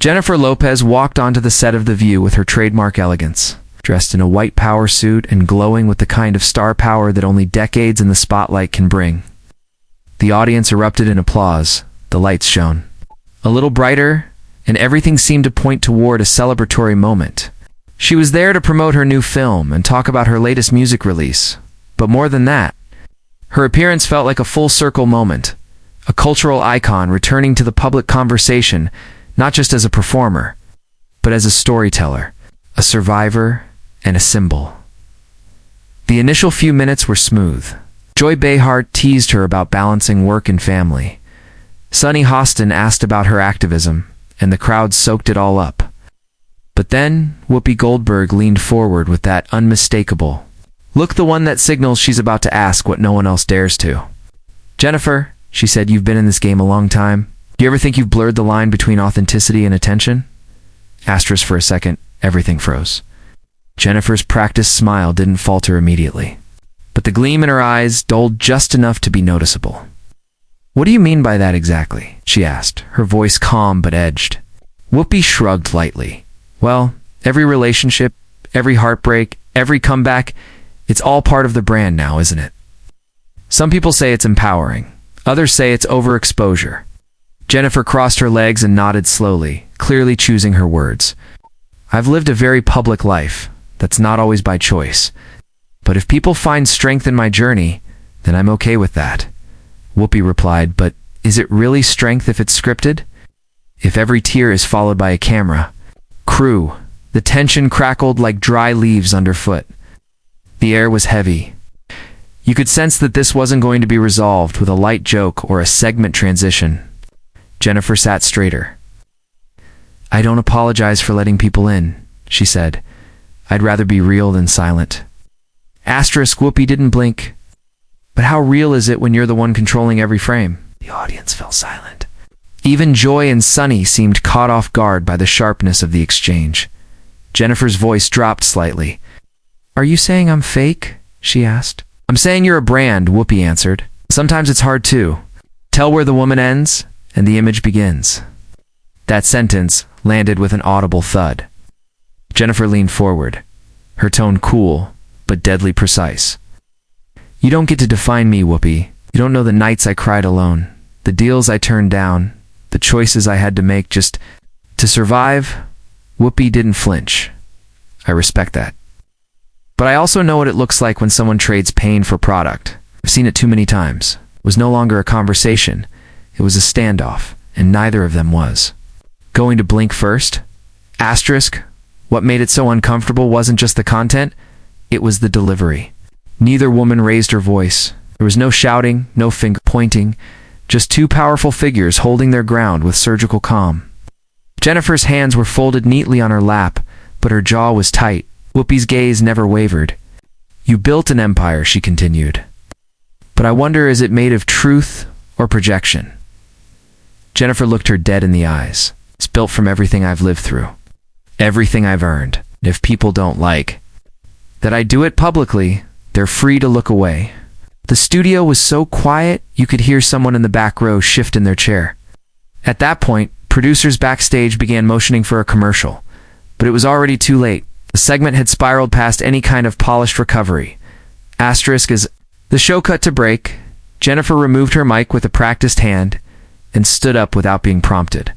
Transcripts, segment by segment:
Jennifer Lopez walked onto the set of The View with her trademark elegance, dressed in a white power suit and glowing with the kind of star power that only decades in the spotlight can bring. The audience erupted in applause. The lights shone a little brighter, and everything seemed to point toward a celebratory moment. She was there to promote her new film and talk about her latest music release. But more than that, her appearance felt like a full-circle moment, a cultural icon returning to the public conversation, not just as a performer, but as a storyteller, a survivor, and a symbol. The initial few minutes were smooth. Joy Behar teased her about balancing work and family. Sunny Hostin asked about her activism, and the crowd soaked it all up. But then, Whoopi Goldberg leaned forward with that unmistakable look, the one that signals she's about to ask what no one else dares to. "Jennifer," she said, "you've been in this game a long time. Do you ever think you've blurred the line between authenticity and attention?" Asterisk, for a second, everything froze. Jennifer's practiced smile didn't falter immediately, but the gleam in her eyes dulled just enough to be noticeable. "What do you mean by that exactly?" she asked, her voice calm but edged. Whoopi shrugged lightly. "Well, every relationship, every heartbreak, every comeback, it's all part of the brand now, isn't it? Some people say it's empowering. Others say it's overexposure." Jennifer crossed her legs and nodded slowly, clearly choosing her words. "I've lived a very public life. That's not always by choice. But if people find strength in my journey, then I'm okay with that." Whoopi replied, "But is it really strength if it's scripted? If every tear is followed by a camera, crew?" The tension crackled like dry leaves underfoot. The air was heavy. You could sense that this wasn't going to be resolved with a light joke or a segment transition. Jennifer sat straighter. "I don't apologize for letting people in," she said. "I'd rather be real than silent." Asterisk, Whoopi didn't blink. "But how real is it when you're the one controlling every frame?" The audience fell silent. Even Joy and Sunny seemed caught off guard by the sharpness of the exchange. Jennifer's voice dropped slightly. "Are you saying I'm fake?" she asked. "I'm saying you're a brand," Whoopi answered. "Sometimes it's hard too. Tell where the woman ends and the image begins." That sentence landed with an audible thud. Jennifer leaned forward, her tone cool but deadly precise. "You don't get to define me, Whoopi. You don't know the nights I cried alone, the deals I turned down, the choices I had to make just to survive." Whoopi didn't flinch. "I respect that. But I also know what it looks like when someone trades pain for product. I've seen it too many times. It was no longer a conversation. It was a standoff, and neither of them was going to blink first." Asterisk, what made it so uncomfortable wasn't just the content, it was the delivery. Neither woman raised her voice. There was no shouting, no finger pointing, just two powerful figures holding their ground with surgical calm. Jennifer's hands were folded neatly on her lap, but her jaw was tight. Whoopi's gaze never wavered. "You built an empire," she continued. "But I wonder, is it made of truth or projection?" Jennifer looked her dead in the eyes. "It's built from everything I've lived through, everything I've earned. And if people don't like that I do it publicly, they're free to look away." The studio was so quiet, you could hear someone in the back row shift in their chair. At that point, producers backstage began motioning for a commercial, but it was already too late. The segment had spiraled past any kind of polished recovery. Asterisk, as the show cut to break, Jennifer removed her mic with a practiced hand and stood up without being prompted.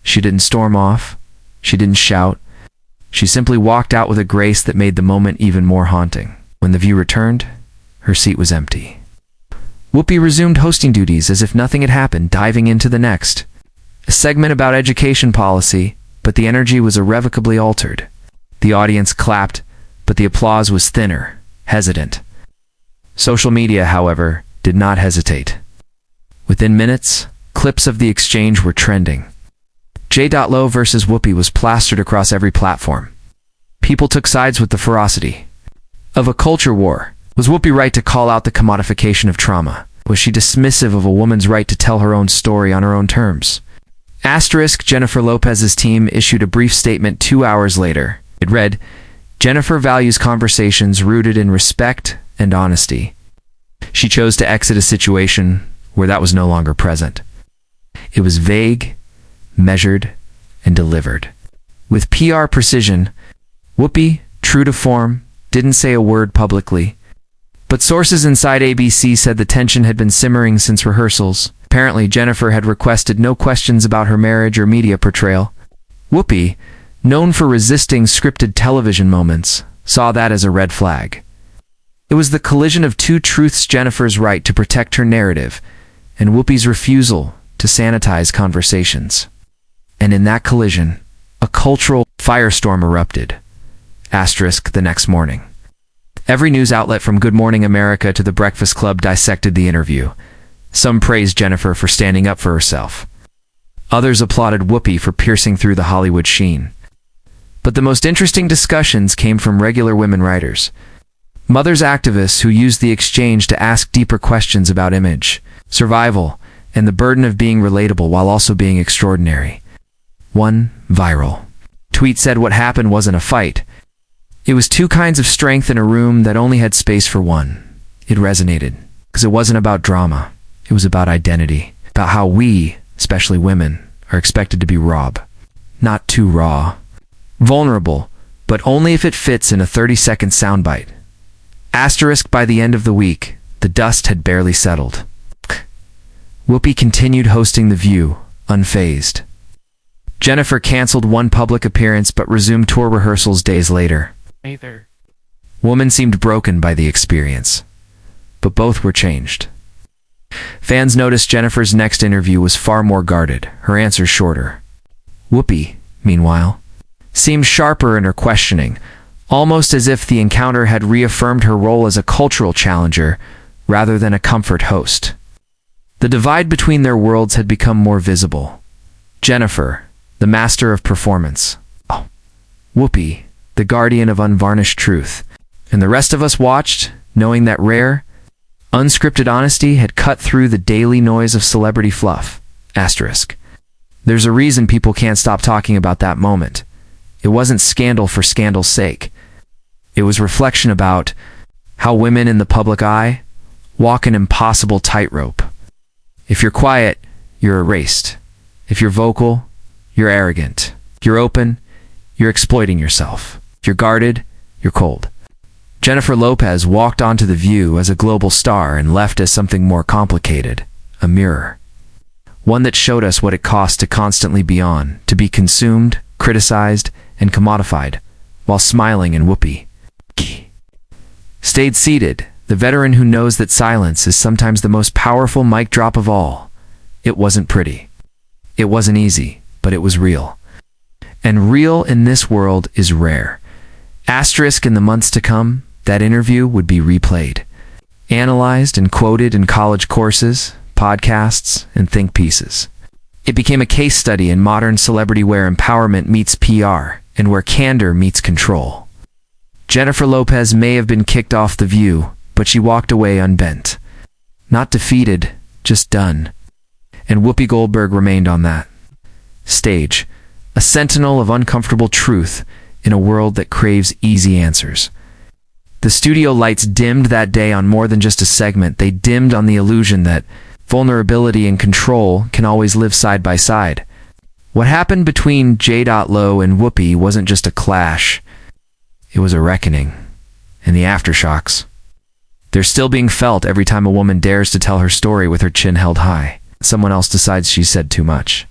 She didn't storm off. She didn't shout. She simply walked out with a grace that made the moment even more haunting. When The View returned, her seat was empty. Whoopi resumed hosting duties as if nothing had happened, diving into the next. A segment about education policy, but the energy was irrevocably altered. The audience clapped, but the applause was thinner, hesitant. Social media, however, did not hesitate. Within minutes, clips of the exchange were trending. JLo versus Whoopi was plastered across every platform. People took sides with the ferocity of a culture war. Was Whoopi right to call out the commodification of trauma? Was she dismissive of a woman's right to tell her own story on her own terms? Asterisk, Jennifer Lopez's team issued a brief statement 2 hours later. It read, "Jennifer values conversations rooted in respect and honesty." She chose to exit a situation where that was no longer present. It was vague, measured, and delivered. With PR precision, Whoopi, true to form, didn't say a word publicly. But sources inside ABC said the tension had been simmering since rehearsals. Apparently, Jennifer had requested no questions about her marriage or media portrayal. Whoopi, known for resisting scripted television moments, saw that as a red flag. It was the collision of two truths: Jennifer's right to protect her narrative, and Whoopi's refusal to sanitize conversations. And in that collision, a cultural firestorm erupted. The next morning. Every news outlet from Good Morning America to The Breakfast Club dissected the interview. Some praised Jennifer for standing up for herself. Others applauded Whoopi for piercing through the Hollywood sheen. But the most interesting discussions came from regular women writers. Mothers activists who used the exchange to ask deeper questions about image, survival, and the burden of being relatable while also being extraordinary. One viral tweet said what happened wasn't a fight. It was two kinds of strength in a room that only had space for one. It resonated, because it wasn't about drama. It was about identity, about how we, especially women, are expected to be raw. Not too raw. Vulnerable, but only if it fits in a 30-second soundbite. By the end of the week, the dust had barely settled. Whoopi continued hosting The View, unfazed. Jennifer canceled one public appearance but resumed tour rehearsals days later. Woman seemed broken by the experience, but both were changed. Fans noticed Jennifer's next interview was far more guarded, her answers shorter. Whoopi, meanwhile, seemed sharper in her questioning, almost as if the encounter had reaffirmed her role as a cultural challenger rather than a comfort host. The divide between their worlds had become more visible. Jennifer, the master of performance. Whoopi, the guardian of unvarnished truth. And the rest of us watched, knowing that rare, unscripted honesty had cut through the daily noise of celebrity fluff. There's a reason people can't stop talking about that moment. It wasn't scandal for scandal's sake. It was reflection about how women in the public eye walk an impossible tightrope. If you're quiet, you're erased. If you're vocal, you're arrogant. If you're open, you're exploiting yourself. If you're guarded, you're cold. Jennifer Lopez walked onto The View as a global star and left as something more complicated, a mirror. One that showed us what it costs to constantly be on, to be consumed, criticized, and commodified, while smiling. And Whoopi stayed seated, the veteran who knows that silence is sometimes the most powerful mic drop of all. It wasn't pretty. It wasn't easy, but it was real. And real in this world is rare. In the months to come, that interview would be replayed, analyzed and quoted in college courses, podcasts, and think pieces. It became a case study in modern celebrity where empowerment meets PR and where candor meets control. Jennifer Lopez may have been kicked off The View, but she walked away unbent. Not defeated, just done. And Whoopi Goldberg remained on that stage, a sentinel of uncomfortable truth in a world that craves easy answers. The studio lights dimmed that day on more than just a segment. They dimmed on the illusion that vulnerability and control can always live side by side. What happened between J.Lo and Whoopi wasn't just a clash. It was a reckoning. And the aftershocks, they're still being felt every time a woman dares to tell her story with her chin held high. Someone else decides she said too much.